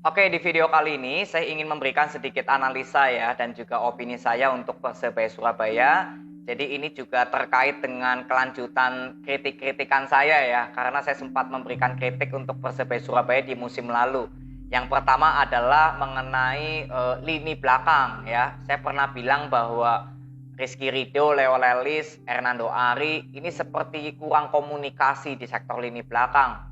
Oke, di video kali ini saya ingin memberikan sedikit analisa ya dan juga opini saya untuk Persebaya Surabaya. Jadi ini juga terkait dengan kelanjutan kritik-kritikan saya ya, karena saya sempat memberikan kritik untuk Persebaya Surabaya di musim lalu. Yang pertama adalah mengenai lini belakang ya. Saya pernah bilang bahwa Rizky Ridho, Leo Lelis, Hernando Ari ini seperti kurang komunikasi di sektor lini belakang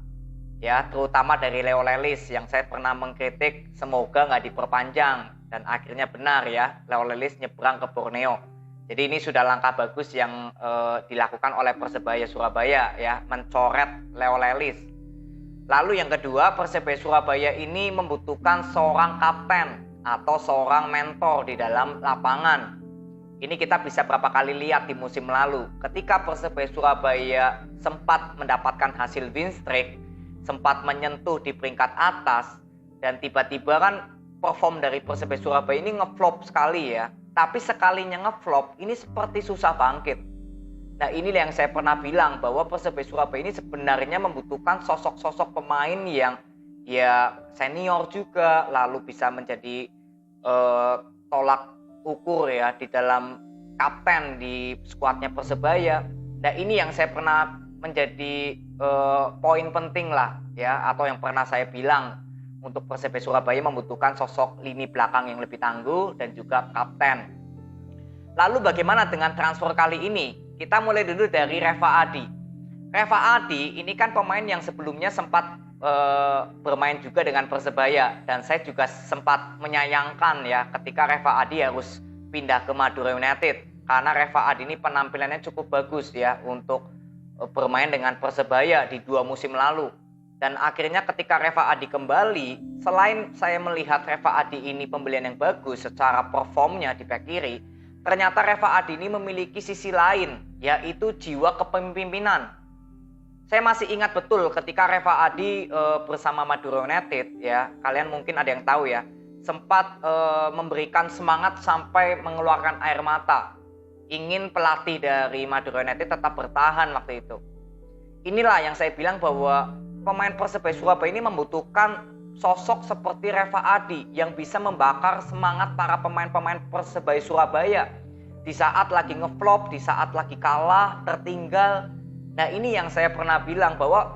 ya, terutama dari Leo Lelis yang saya pernah mengkritik semoga nggak diperpanjang dan akhirnya benar ya, Leo Lelis nyebrang ke Borneo. Jadi ini sudah langkah bagus yang dilakukan oleh Persebaya Surabaya ya, mencoret Leo Lelis. Lalu yang kedua, Persebaya Surabaya ini membutuhkan seorang kapten atau seorang mentor di dalam lapangan. Ini kita bisa berapa kali lihat di musim lalu. Ketika Persebaya Surabaya sempat mendapatkan hasil win streak, sempat menyentuh di peringkat atas, dan tiba-tiba kan perform dari Persebaya Surabaya ini ngeflop sekali ya. Tapi sekalinya ngeflop, ini seperti susah bangkit. Nah ini yang saya pernah bilang bahwa Persebaya Surabaya ini sebenarnya membutuhkan sosok-sosok pemain yang ya senior juga, lalu bisa menjadi tolak ukur ya di dalam kapten di skuadnya Persebaya. Nah ini yang saya pernah menjadi poin penting lah ya, atau yang pernah saya bilang untuk Persebaya Surabaya membutuhkan sosok lini belakang yang lebih tangguh dan juga kapten. Lalu bagaimana dengan transfer kali ini? Kita mulai dulu dari Reva Adi. Reva Adi ini kan pemain yang sebelumnya sempat bermain juga dengan Persebaya, dan saya juga sempat menyayangkan ya ketika Reva Adi harus pindah ke Madura United, karena Reva Adi ini penampilannya cukup bagus ya untuk bermain dengan Persebaya di 2 musim lalu. Dan akhirnya ketika Reva Adi kembali, selain saya melihat Reva Adi ini pembelian yang bagus secara performnya di back kiri, ternyata Reva Adi ini memiliki sisi lain, yaitu jiwa kepemimpinan. Saya masih ingat betul ketika Reva Adi bersama Madura United ya, kalian mungkin ada yang tahu ya, sempat memberikan semangat sampai mengeluarkan air mata. Ingin pelatih dari Madura United tetap bertahan waktu itu. Inilah yang saya bilang bahwa pemain Persebaya Surabaya ini membutuhkan sosok seperti Reva Adi yang bisa membakar semangat para pemain-pemain Persebaya Surabaya di saat lagi ngeflop, di saat lagi kalah, tertinggal. Nah ini yang saya pernah bilang bahwa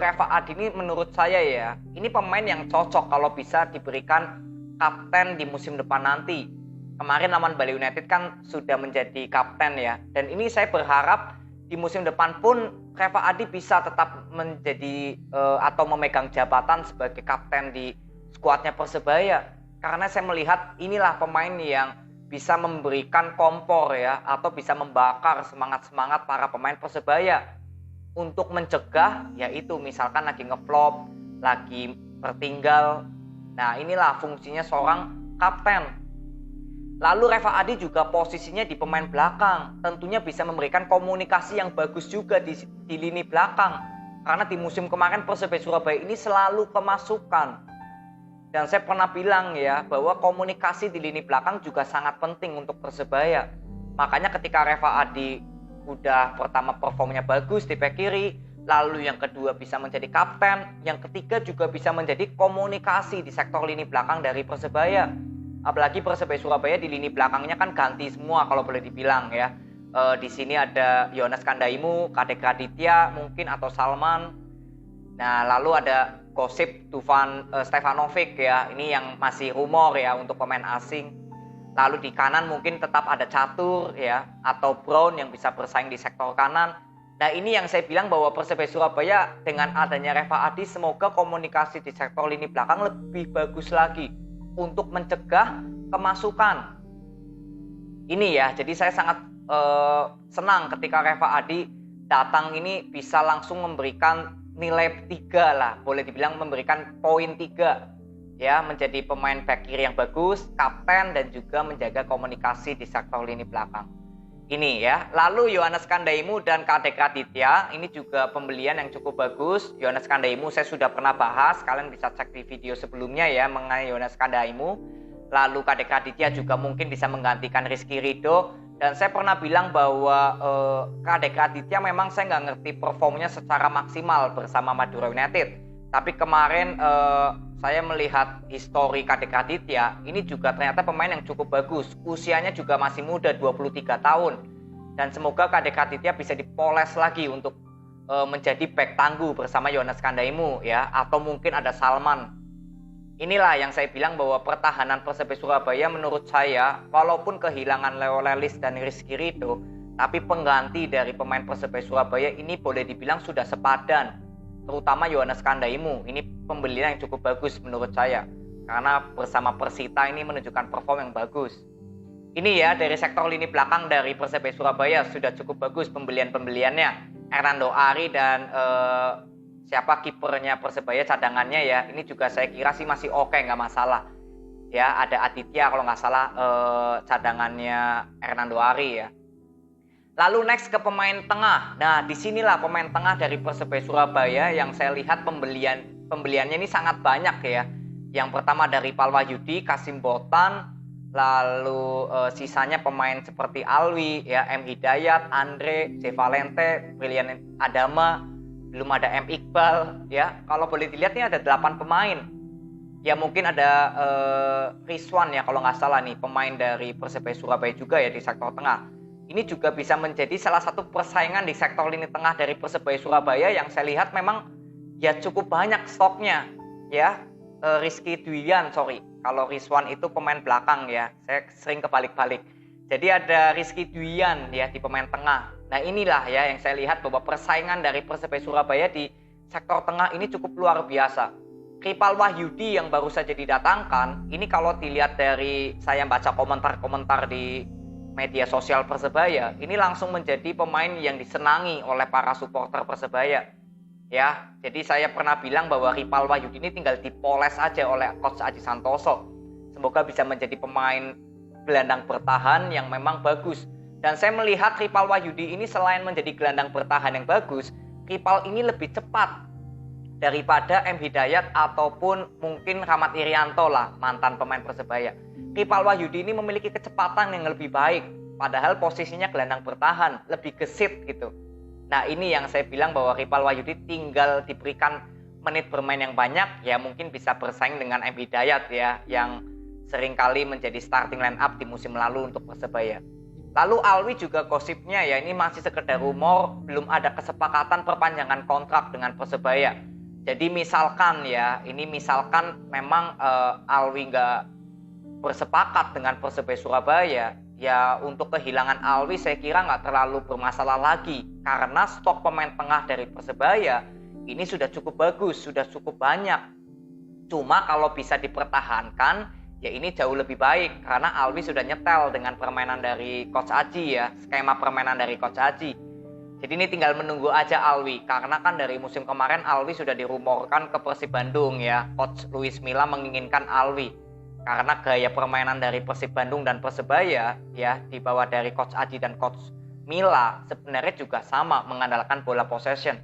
Reva Adi ini menurut saya ya, ini pemain yang cocok kalau bisa diberikan kapten di musim depan nanti. Kemarin lawan Bali United kan sudah menjadi kapten ya, dan ini saya berharap di musim depan pun Reva Adi bisa tetap menjadi atau memegang jabatan sebagai kapten di skuadnya Persebaya, karena saya melihat inilah pemain yang bisa memberikan kompor ya, atau bisa membakar semangat-semangat para pemain Persebaya untuk mencegah yaitu misalkan lagi ngeflop, lagi tertinggal. Nah inilah fungsinya seorang kapten. Lalu Reva Adi juga posisinya di pemain belakang, tentunya bisa memberikan komunikasi yang bagus juga di lini belakang, karena di musim kemarin Persebaya Surabaya ini selalu kemasukan. Dan saya pernah bilang ya bahwa komunikasi di lini belakang juga sangat penting untuk Persebaya. Makanya ketika Reva Adi udah pertama performnya bagus di back kiri, lalu yang kedua bisa menjadi kapten, yang ketiga juga bisa menjadi komunikasi di sektor lini belakang dari Persebaya. Apalagi Persebaya Surabaya di lini belakangnya kan ganti semua kalau boleh dibilang ya. Di sini ada Yonas Kandaimu, Kadek Raditya mungkin, atau Salman. Nah lalu ada gosip Dufan Stefanovic ya, ini yang masih rumor ya untuk pemain asing. Lalu di kanan mungkin tetap ada Catur ya, atau Brown yang bisa bersaing di sektor kanan. Nah ini yang saya bilang bahwa Persebaya Surabaya dengan adanya Reva Adi, semoga komunikasi di sektor lini belakang lebih bagus lagi untuk mencegah kemasukan. Ini ya, jadi saya sangat senang ketika Reva Adi datang ini bisa langsung memberikan nilai 3 lah, boleh dibilang memberikan poin 3. Ya, menjadi pemain back kiri yang bagus, kapten, dan juga menjaga komunikasi di sektor lini belakang. Ini ya. Lalu Yohanes Kandaimu dan Kadek Raditya, ini juga pembelian yang cukup bagus. Yohanes Kandaimu saya sudah pernah bahas, kalian bisa cek di video sebelumnya ya mengenai Yohanes Kandaimu. Lalu Kadek Raditya juga mungkin bisa menggantikan Rizky Ridho. Dan saya pernah bilang bahwa Kadek Raditya memang saya nggak ngerti performnya secara maksimal bersama Madura United. Tapi kemarin saya melihat histori Kadek Aditya, ini juga ternyata pemain yang cukup bagus. Usianya juga masih muda, 23 tahun. Dan semoga Kadek Aditya bisa dipoles lagi untuk menjadi bek tangguh bersama Yones Kandaimu ya, atau mungkin ada Salman. Inilah yang saya bilang bahwa pertahanan Persebaya Surabaya menurut saya, walaupun kehilangan Leo Lelis dan Rizky Ridho, tapi pengganti dari pemain Persebaya Surabaya ini boleh dibilang sudah sepadan. Terutama Yones Kandaimu, ini pembelian yang cukup bagus menurut saya. Karena bersama Persita ini menunjukkan perform yang bagus. Ini ya dari sektor lini belakang dari Persebaya Surabaya sudah cukup bagus pembelian-pembeliannya. Hernando Ari dan siapa kipernya Persebaya cadangannya ya, ini juga saya kira sih masih oke, nggak masalah ya. Ada Aditya kalau nggak salah cadangannya Hernando Ari ya. Lalu next ke pemain tengah. Nah disinilah pemain tengah dari Persebaya Surabaya yang saya lihat pembeliannya ini sangat banyak ya. Yang pertama dari Ripal Wahyudi, Kasim Botan, lalu sisanya pemain seperti Alwi ya, M Hidayat, Andre, C Valente, Brilian Adama, belum ada M Iqbal ya. Kalau boleh dilihat nih ada 8 pemain. Ya mungkin ada Rizwan ya kalau nggak salah nih, pemain dari Persebaya Surabaya juga ya di sektor tengah. Ini juga bisa menjadi salah satu persaingan di sektor lini tengah dari Persebaya Surabaya yang saya lihat memang ya cukup banyak stoknya ya. Rizky Dwian, kalau Rizwan itu pemain belakang ya, saya sering kebalik-balik. Jadi ada Rizky Dwian ya di pemain tengah. Nah inilah ya yang saya lihat bahwa persaingan dari Persebaya Surabaya di sektor tengah ini cukup luar biasa. Ripal Wahyudi yang baru saja didatangkan, ini kalau dilihat dari saya baca komentar-komentar di media sosial Persebaya, ini langsung menjadi pemain yang disenangi oleh para supporter Persebaya. Ya, jadi saya pernah bilang bahwa Ripal Wahyudi ini tinggal dipoles aja oleh Coach Aji Santoso. Semoga bisa menjadi pemain gelandang bertahan yang memang bagus. Dan saya melihat Ripal Wahyudi ini selain menjadi gelandang bertahan yang bagus, Ripal ini lebih cepat daripada M Hidayat ataupun mungkin Rahmat Irianto lah, mantan pemain Persebaya. Ripal Wahyudi ini memiliki kecepatan yang lebih baik, padahal posisinya gelandang bertahan, lebih gesit gitu. Nah ini yang saya bilang bahwa Ripal Wahyudi tinggal diberikan menit bermain yang banyak, ya mungkin bisa bersaing dengan M Hidayat ya, yang seringkali menjadi starting line up di musim lalu untuk Persebaya. Lalu Alwi juga gosipnya ya, ini masih sekedar rumor, belum ada kesepakatan perpanjangan kontrak dengan Persebaya. Jadi misalkan ya, ini misalkan memang Alwi nggak bersepakat dengan Persebaya Surabaya, ya untuk kehilangan Alwi saya kira nggak terlalu bermasalah lagi, karena stok pemain tengah dari Persebaya ini sudah cukup bagus, sudah cukup banyak. Cuma kalau bisa dipertahankan ya ini jauh lebih baik, karena Alwi sudah nyetel dengan permainan dari Coach Aji ya, skema permainan dari Coach Aji. Jadi ini tinggal menunggu aja Alwi, karena kan dari musim kemarin Alwi sudah dirumorkan ke Persib Bandung ya. Coach Luis Milla menginginkan Alwi karena gaya permainan dari Persib Bandung dan Persebaya ya di bawah dari Coach Aji dan Coach Milla sebenarnya juga sama mengandalkan bola possession.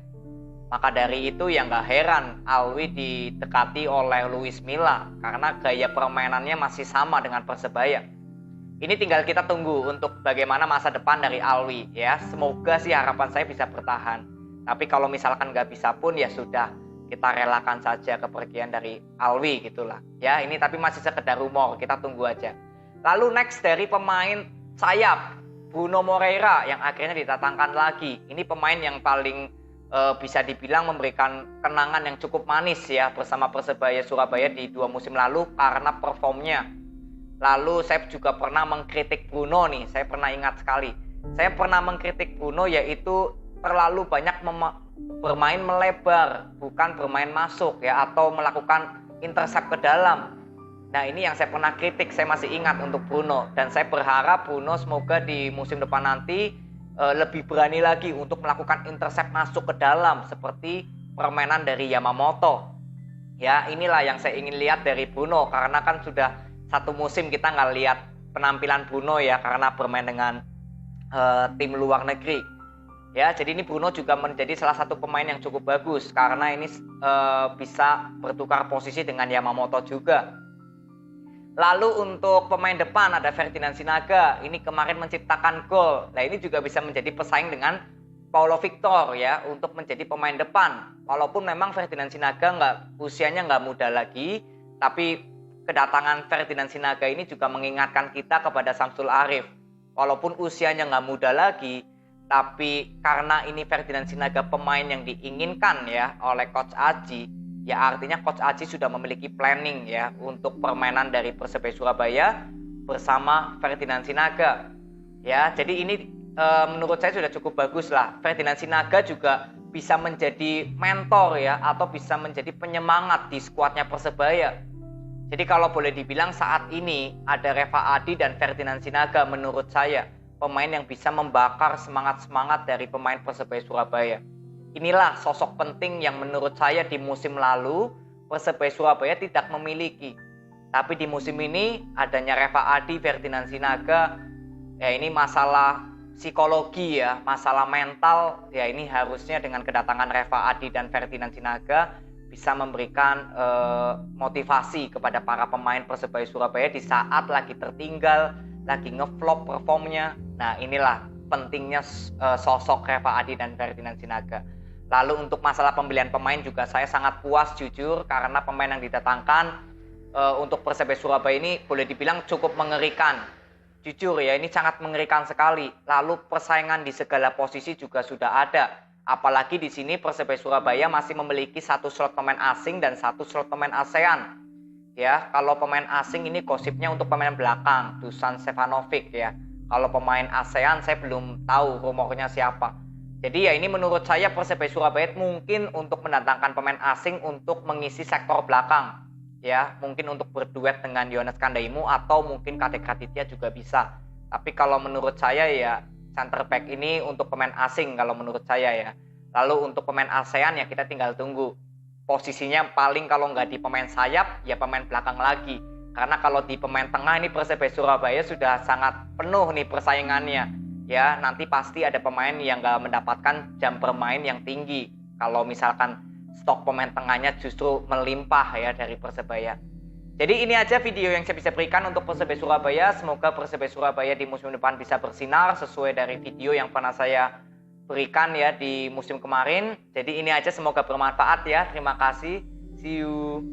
Maka dari itu ya nggak heran Alwi didekati oleh Luis Milla karena gaya permainannya masih sama dengan Persebaya. Ini tinggal kita tunggu untuk bagaimana masa depan dari Alwi ya. Semoga sih harapan saya bisa bertahan. Tapi kalau misalkan nggak bisa pun ya sudah, kita relakan saja kepergian dari Alwi gitulah. Ya, ini tapi masih sekedar rumor, kita tunggu aja. Lalu next dari pemain sayap, Bruno Moreira yang akhirnya didatangkan lagi. Ini pemain yang paling bisa dibilang memberikan kenangan yang cukup manis ya bersama Persebaya Surabaya di 2 musim lalu karena performnya. Lalu saya juga pernah mengkritik Bruno nih, saya pernah ingat sekali. Saya pernah mengkritik Bruno yaitu terlalu banyak bermain melebar, bukan bermain masuk ya, atau melakukan intercept ke dalam. Nah ini yang saya pernah kritik, saya masih ingat untuk Bruno. Dan saya berharap Bruno semoga di musim depan nanti lebih berani lagi untuk melakukan intercept masuk ke dalam seperti permainan dari Yamamoto. Ya inilah yang saya ingin lihat dari Bruno, karena kan sudah 1 musim kita nggak lihat penampilan Bruno ya, karena bermain dengan tim luar negeri. Ya, jadi ini Bruno juga menjadi salah satu pemain yang cukup bagus karena ini bisa bertukar posisi dengan Yamamoto juga. Lalu untuk pemain depan ada Ferdinand Sinaga, ini kemarin menciptakan gol. Nah ini juga bisa menjadi pesaing dengan Paulo Victor ya untuk menjadi pemain depan. Walaupun memang Ferdinand Sinaga usianya nggak muda lagi, tapi kedatangan Ferdinand Sinaga ini juga mengingatkan kita kepada Samsul Arif. Walaupun usianya nggak muda lagi, tapi karena ini Ferdinand Sinaga pemain yang diinginkan ya oleh Coach Aji, ya artinya Coach Aji sudah memiliki planning ya untuk permainan dari Persebaya Surabaya bersama Ferdinand Sinaga. Ya, jadi ini menurut saya sudah cukup bagus lah. Ferdinand Sinaga juga bisa menjadi mentor ya, atau bisa menjadi penyemangat di skuadnya Persebaya. Jadi kalau boleh dibilang saat ini ada Reva Adi dan Ferdinand Sinaga menurut saya pemain yang bisa membakar semangat-semangat dari pemain Persebaya Surabaya. Inilah sosok penting yang menurut saya di musim lalu Persebaya Surabaya tidak memiliki. Tapi di musim ini adanya Reva Adi, Ferdinand Sinaga, ya ini masalah psikologi ya, masalah mental ya, ini harusnya dengan kedatangan Reva Adi dan Ferdinand Sinaga bisa memberikan motivasi kepada para pemain Persebaya Surabaya di saat lagi tertinggal, lagi ngeflop performnya. Nah inilah pentingnya sosok Reva Adi dan Ferdinand Sinaga. Lalu untuk masalah pembelian pemain juga saya sangat puas jujur, karena pemain yang didatangkan untuk Persebaya Surabaya ini boleh dibilang cukup mengerikan. Jujur ya, ini sangat mengerikan sekali. Lalu persaingan di segala posisi juga sudah ada. Apalagi di sini Persebaya Surabaya masih memiliki 1 slot pemain asing dan 1 slot pemain ASEAN. Ya, kalau pemain asing ini gosipnya untuk pemain belakang, Dusan Stefanovic ya. Kalau pemain ASEAN saya belum tahu rumornya siapa. Jadi ya ini menurut saya Persebaya Surabaya mungkin untuk mendatangkan pemain asing untuk mengisi sektor belakang. Ya, mungkin untuk berduet dengan Yones Kandaimu atau mungkin Kadek Raditya juga bisa. Tapi kalau menurut saya ya center back ini untuk pemain asing kalau menurut saya ya. Lalu untuk pemain ASEAN ya kita tinggal tunggu. Posisinya paling kalau nggak di pemain sayap ya pemain belakang lagi. Karena kalau di pemain tengah ini Persebaya Surabaya sudah sangat penuh nih persaingannya. Ya, nanti pasti ada pemain yang nggak mendapatkan jam bermain yang tinggi. Kalau misalkan stok pemain tengahnya justru melimpah ya dari Persebaya. Jadi ini aja video yang saya bisa berikan untuk Persebaya Surabaya. Semoga Persebaya Surabaya di musim depan bisa bersinar sesuai dari video yang pernah saya berikan ya di musim kemarin. Jadi ini aja, semoga bermanfaat ya. Terima kasih. See you.